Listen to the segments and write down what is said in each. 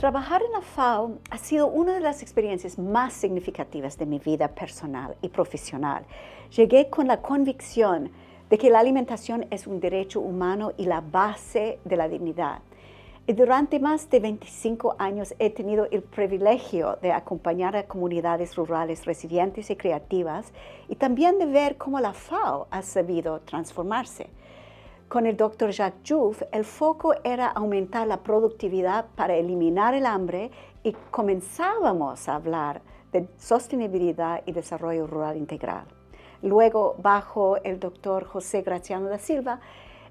Trabajar en la FAO ha sido una de las experiencias más significativas de mi vida personal y profesional. Llegué con la convicción de que la alimentación es un derecho humano y la base de la dignidad. Y durante más de 25 años he tenido el privilegio de acompañar a comunidades rurales resilientes y creativas y también de ver cómo la FAO ha sabido transformarse. Con el Dr. Jacques Jouve, el foco era aumentar la productividad para eliminar el hambre y comenzábamos a hablar de sostenibilidad y desarrollo rural integral. Luego, bajo el Dr. José Graciano da Silva,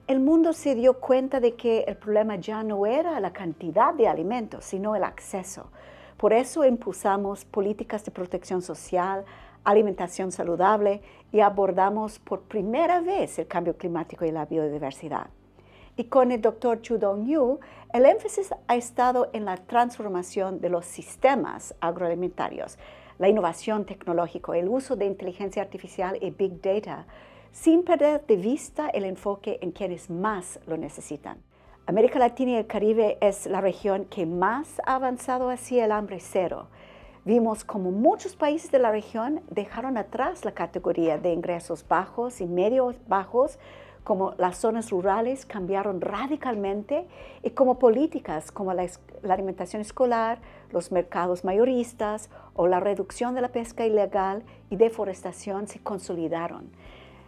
el mundo se dio cuenta de que el problema ya no era la cantidad de alimentos, sino el acceso. Por eso impulsamos políticas de protección social, alimentación saludable y abordamos por primera vez el cambio climático y la biodiversidad. Y con el Dr. Chu Dong-yu, el énfasis ha estado en la transformación de los sistemas agroalimentarios, la innovación tecnológica, el uso de inteligencia artificial y Big Data, sin perder de vista el enfoque en quienes más lo necesitan. América Latina y el Caribe es la región que más ha avanzado hacia el hambre cero. Vimos como muchos países de la región dejaron atrás la categoría de ingresos bajos y medios bajos, como las zonas rurales cambiaron radicalmente y como políticas como la alimentación escolar, los mercados mayoristas o la reducción de la pesca ilegal y deforestación se consolidaron.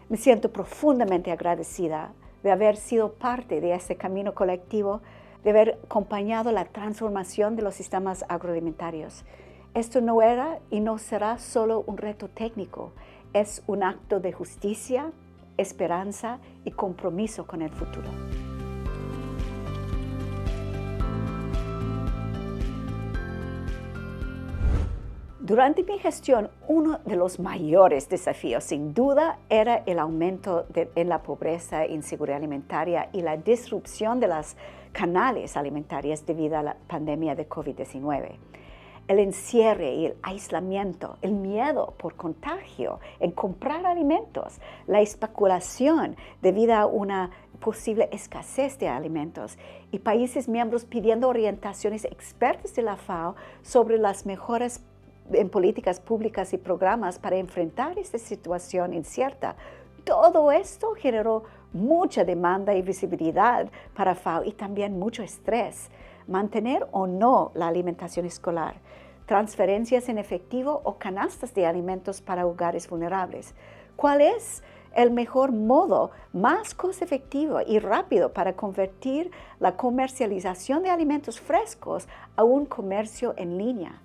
Me siento profundamente agradecida de haber sido parte de este camino colectivo, de haber acompañado la transformación de los sistemas agroalimentarios. Esto no era y no será solo un reto técnico, es un acto de justicia, esperanza y compromiso con el futuro. Durante mi gestión, uno de los mayores desafíos, sin duda, era el aumento en la pobreza, inseguridad alimentaria y la disrupción de las canales alimentarias debido a la pandemia de COVID-19. El encierre y el aislamiento, el miedo por contagio en comprar alimentos, la especulación debido a una posible escasez de alimentos y países miembros pidiendo orientaciones expertas de la FAO sobre las mejoras en políticas públicas y programas para enfrentar esta situación incierta. Todo esto generó mucha demanda y visibilidad para FAO y también mucho estrés. Mantener o no la alimentación escolar, transferencias en efectivo o canastas de alimentos para hogares vulnerables. ¿Cuál es el mejor modo, más costo efectivo y rápido para convertir la comercialización de alimentos frescos a un comercio en línea?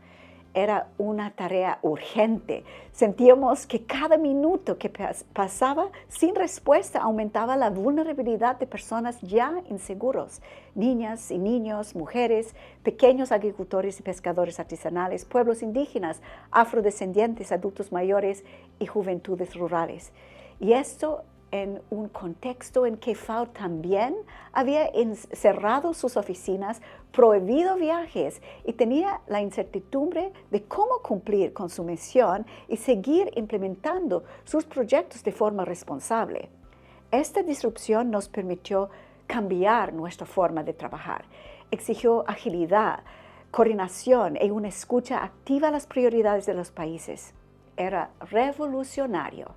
Era una tarea urgente. Sentíamos que cada minuto que pasaba sin respuesta aumentaba la vulnerabilidad de personas ya inseguros, niñas y niños, mujeres, pequeños agricultores y pescadores artesanales, pueblos indígenas, afrodescendientes, adultos mayores y juventudes rurales. Y esto en un contexto en que FAO también había cerrado sus oficinas, prohibido viajes y tenía la incertidumbre de cómo cumplir con su misión y seguir implementando sus proyectos de forma responsable. Esta disrupción nos permitió cambiar nuestra forma de trabajar. Exigió agilidad, coordinación y una escucha activa a las prioridades de los países. Era revolucionario.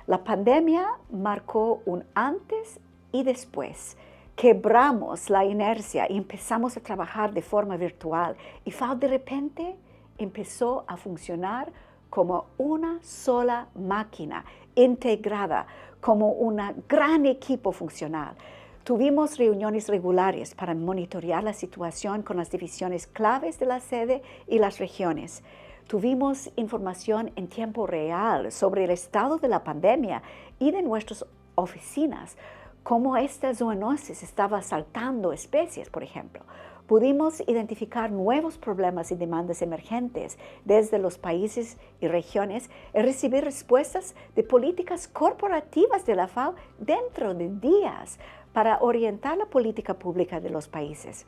La pandemia marcó un antes y después. Quebramos la inercia y empezamos a trabajar de forma virtual y FAO de repente empezó a funcionar como una sola máquina integrada, como un gran equipo funcional. Tuvimos reuniones regulares para monitorear la situación con las divisiones claves de la sede y las regiones. Tuvimos información en tiempo real sobre el estado de la pandemia y de nuestras oficinas, cómo esta zoonosis estaba asaltando especies, por ejemplo. Pudimos identificar nuevos problemas y demandas emergentes desde los países y regiones y recibir respuestas de políticas corporativas de la FAO dentro de días para orientar la política pública de los países.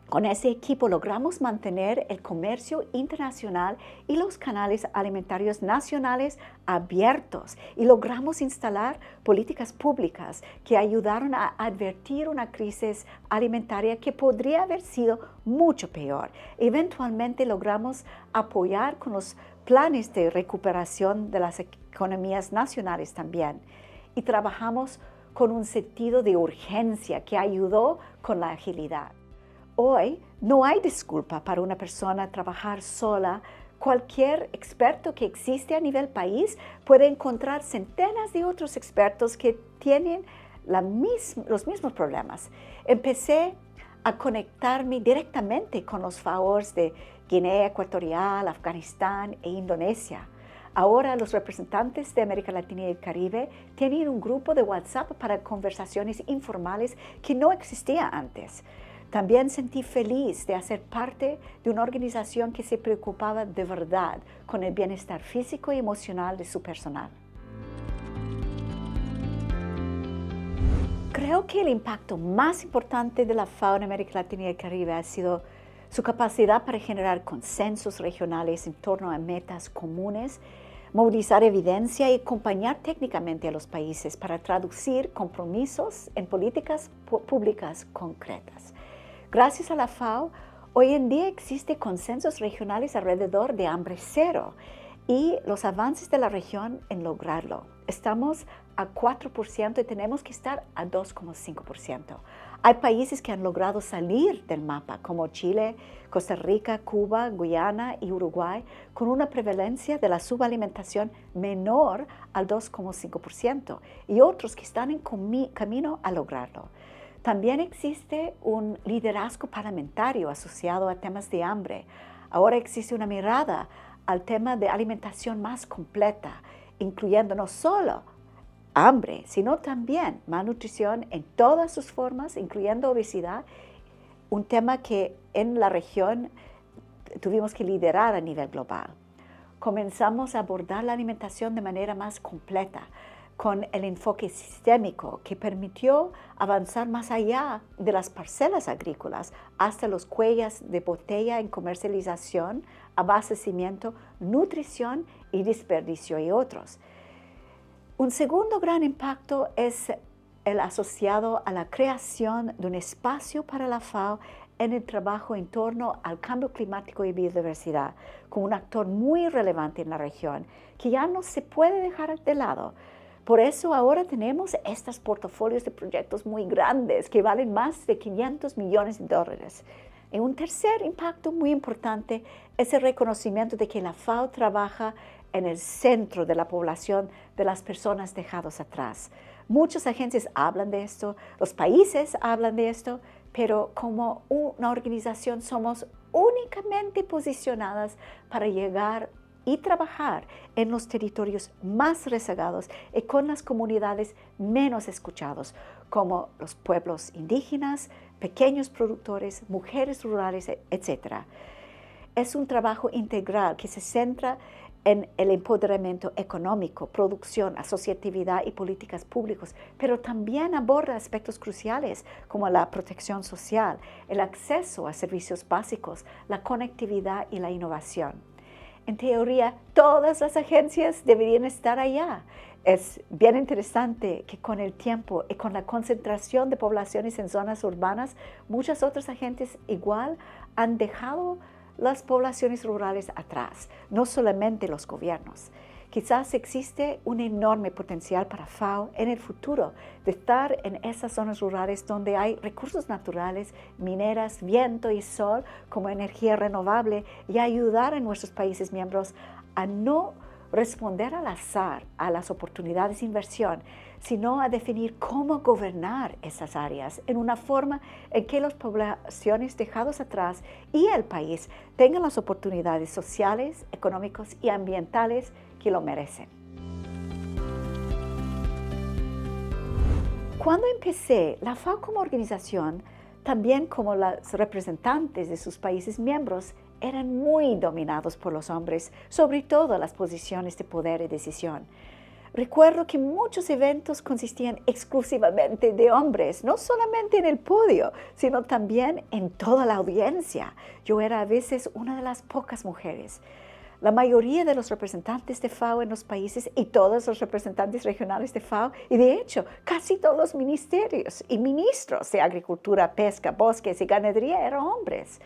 Con ese equipo logramos mantener el comercio internacional y los canales alimentarios nacionales abiertos y logramos instalar políticas públicas que ayudaron a advertir una crisis alimentaria que podría haber sido mucho peor. Eventualmente logramos apoyar con los planes de recuperación de las economías nacionales también y trabajamos con un sentido de urgencia que ayudó con la agilidad. Hoy no hay disculpa para una persona trabajar sola. Cualquier experto que existe a nivel país puede encontrar centenas de otros expertos que tienen los mismos problemas. Empecé a conectarme directamente con los FAOs de Guinea Ecuatorial, Afganistán e Indonesia. Ahora los representantes de América Latina y el Caribe tienen un grupo de WhatsApp para conversaciones informales que no existía antes. También sentí feliz de hacer parte de una organización que se preocupaba de verdad con el bienestar físico y emocional de su personal. Creo que el impacto más importante de la FAO en América Latina y el Caribe ha sido su capacidad para generar consensos regionales en torno a metas comunes, movilizar evidencia y acompañar técnicamente a los países para traducir compromisos en políticas públicas concretas. Gracias a la FAO, hoy en día existen consensos regionales alrededor de hambre cero y los avances de la región en lograrlo. Estamos a 4% y tenemos que estar a 2,5%. Hay países que han logrado salir del mapa, como Chile, Costa Rica, Cuba, Guyana y Uruguay, con una prevalencia de la subalimentación menor al 2,5%, y otros que están en camino a lograrlo. También existe un liderazgo parlamentario asociado a temas de hambre. Ahora existe una mirada al tema de alimentación más completa, incluyendo no solo hambre, sino también malnutrición en todas sus formas, incluyendo obesidad, un tema que en la región tuvimos que liderar a nivel global. Comenzamos a abordar la alimentación de manera más completa, con el enfoque sistémico que permitió avanzar más allá de las parcelas agrícolas hasta los cuellos de botella en comercialización, abastecimiento, nutrición y desperdicio y otros. Un segundo gran impacto es el asociado a la creación de un espacio para la FAO en el trabajo en torno al cambio climático y biodiversidad, como un actor muy relevante en la región que ya no se puede dejar de lado. Por eso ahora tenemos estos portafolios de proyectos muy grandes que valen más de $500 millones. Y un tercer impacto muy importante es el reconocimiento de que la FAO trabaja en el centro de la población de las personas dejadas atrás. Muchas agencias hablan de esto, los países hablan de esto, pero como una organización somos únicamente posicionadas para llegar y trabajar en los territorios más rezagados y con las comunidades menos escuchadas, como los pueblos indígenas, pequeños productores, mujeres rurales, etc. Es un trabajo integral que se centra en el empoderamiento económico, producción, asociatividad y políticas públicas, pero también aborda aspectos cruciales como la protección social, el acceso a servicios básicos, la conectividad y la innovación. En teoría, todas las agencias deberían estar allá. Es bien interesante que con el tiempo y con la concentración de poblaciones en zonas urbanas, muchas otras agencias igual han dejado las poblaciones rurales atrás, no solamente los gobiernos. Quizás existe un enorme potencial para FAO en el futuro de estar en esas zonas rurales donde hay recursos naturales, mineras, viento y sol como energía renovable y ayudar a nuestros países miembros a no responder al azar a las oportunidades de inversión, sino a definir cómo gobernar esas áreas en una forma en que las poblaciones dejadas atrás y el país tengan las oportunidades sociales, económicas y ambientales que lo merecen. Cuando empecé, la FAO como organización, también como los representantes de sus países miembros, eran muy dominados por los hombres, sobre todo las posiciones de poder y decisión. Recuerdo que muchos eventos consistían exclusivamente de hombres, no solamente en el podio, sino también en toda la audiencia. Yo era a veces una de las pocas mujeres. La mayoría de los representantes de FAO en los países y todos los representantes regionales de FAO, y de hecho casi todos los ministerios y ministros de agricultura, pesca, bosques y ganadería eran hombres.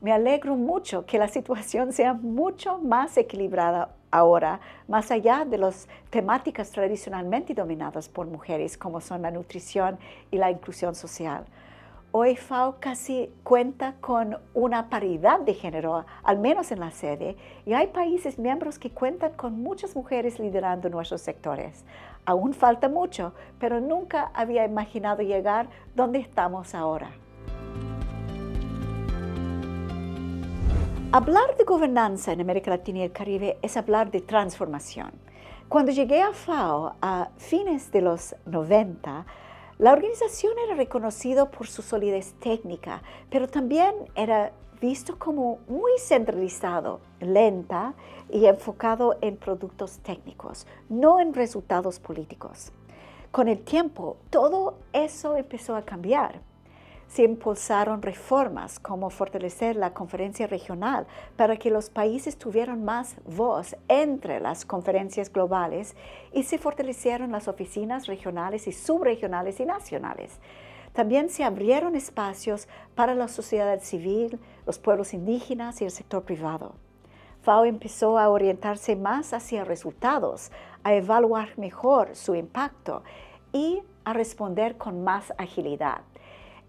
Me alegro mucho que la situación sea mucho más equilibrada ahora, más allá de las temáticas tradicionalmente dominadas por mujeres, como son la nutrición y la inclusión social. Hoy FAO casi cuenta con una paridad de género, al menos en la sede, y hay países miembros que cuentan con muchas mujeres liderando nuestros sectores. Aún falta mucho, pero nunca había imaginado llegar donde estamos ahora. Hablar de gobernanza en América Latina y el Caribe es hablar de transformación. Cuando llegué a FAO a fines de los 90, la organización era reconocida por su solidez técnica, pero también era visto como muy centralizado, lenta y enfocado en productos técnicos, no en resultados políticos. Con el tiempo, todo eso empezó a cambiar. Se impulsaron reformas como fortalecer la conferencia regional para que los países tuvieran más voz entre las conferencias globales y se fortalecieron las oficinas regionales y subregionales y nacionales. También se abrieron espacios para la sociedad civil, los pueblos indígenas y el sector privado. FAO empezó a orientarse más hacia resultados, a evaluar mejor su impacto y a responder con más agilidad.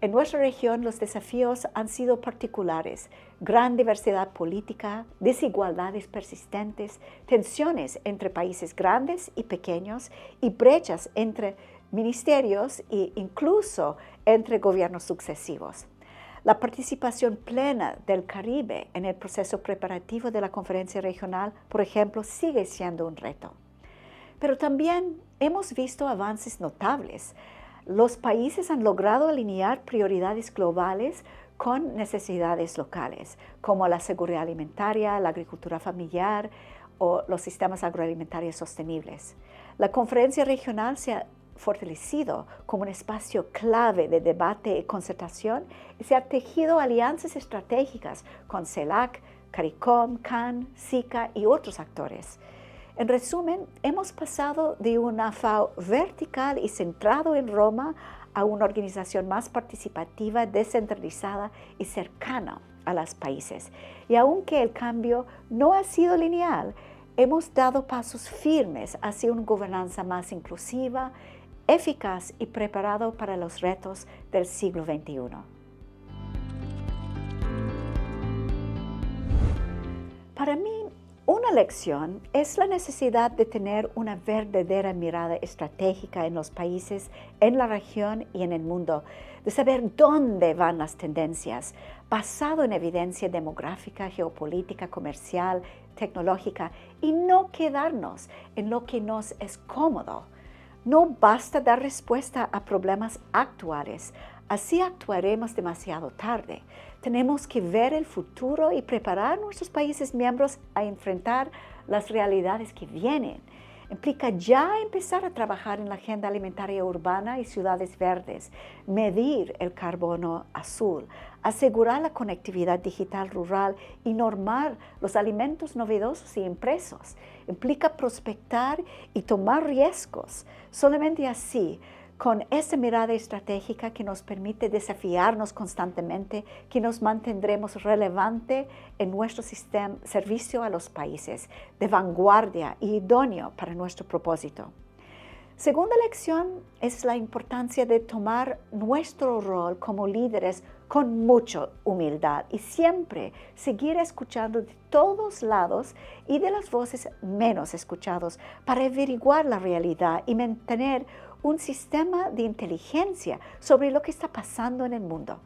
En nuestra región los desafíos han sido particulares: gran diversidad política, desigualdades persistentes, tensiones entre países grandes y pequeños y brechas entre ministerios e incluso entre gobiernos sucesivos. La participación plena del Caribe en el proceso preparativo de la conferencia regional, por ejemplo, sigue siendo un reto. Pero también hemos visto avances notables. Los países han logrado alinear prioridades globales con necesidades locales, como la seguridad alimentaria, la agricultura familiar o los sistemas agroalimentarios sostenibles. La conferencia regional se ha fortalecido como un espacio clave de debate y concertación y se han tejido alianzas estratégicas con CELAC, CARICOM, CAN, SICA y otros actores. En resumen, hemos pasado de una FAO vertical y centrado en Roma a una organización más participativa, descentralizada y cercana a los países. Y aunque el cambio no ha sido lineal, hemos dado pasos firmes hacia una gobernanza más inclusiva, eficaz y preparada para los retos del siglo XXI. Para mí, una lección es la necesidad de tener una verdadera mirada estratégica en los países, en la región y en el mundo, de saber dónde van las tendencias, basado en evidencia demográfica, geopolítica, comercial, tecnológica, y no quedarnos en lo que nos es cómodo. No basta dar respuesta a problemas actuales, así actuaremos demasiado tarde. Tenemos que ver el futuro y preparar a nuestros países miembros a enfrentar las realidades que vienen. Implica ya empezar a trabajar en la agenda alimentaria urbana y ciudades verdes, medir el carbono azul, asegurar la conectividad digital rural y normar los alimentos novedosos y impresos. Implica prospectar y tomar riesgos. Solamente así, con esa mirada estratégica que nos permite desafiarnos constantemente, que nos mantendremos relevante en nuestro servicio a los países, de vanguardia y idóneo para nuestro propósito. Segunda lección es la importancia de tomar nuestro rol como líderes con mucha humildad y siempre seguir escuchando de todos lados y de las voces menos escuchadas para averiguar la realidad y mantener un sistema de inteligencia sobre lo que está pasando en el mundo.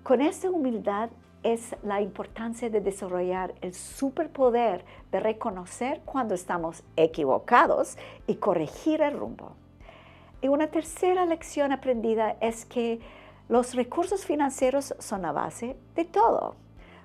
Con esta humildad es la importancia de desarrollar el superpoder de reconocer cuando estamos equivocados y corregir el rumbo. Y una tercera lección aprendida es que los recursos financieros son la base de todo.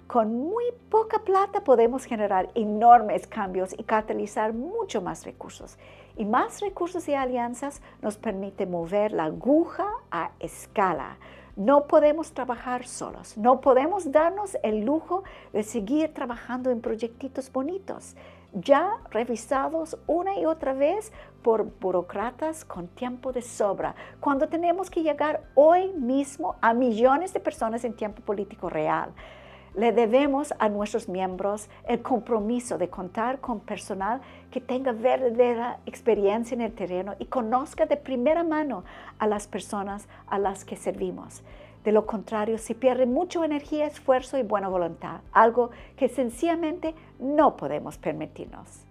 Con muy poca plata podemos generar enormes cambios y catalizar mucho más recursos. Y más recursos y alianzas nos permite mover la aguja a escala. No podemos trabajar solos, no podemos darnos el lujo de seguir trabajando en proyectitos bonitos, ya revisados una y otra vez por burócratas con tiempo de sobra, cuando tenemos que llegar hoy mismo a millones de personas en tiempo político real. Le debemos a nuestros miembros el compromiso de contar con personal que tenga verdadera experiencia en el terreno y conozca de primera mano a las personas a las que servimos. De lo contrario, se pierde mucha energía, esfuerzo y buena voluntad, algo que sencillamente no podemos permitirnos.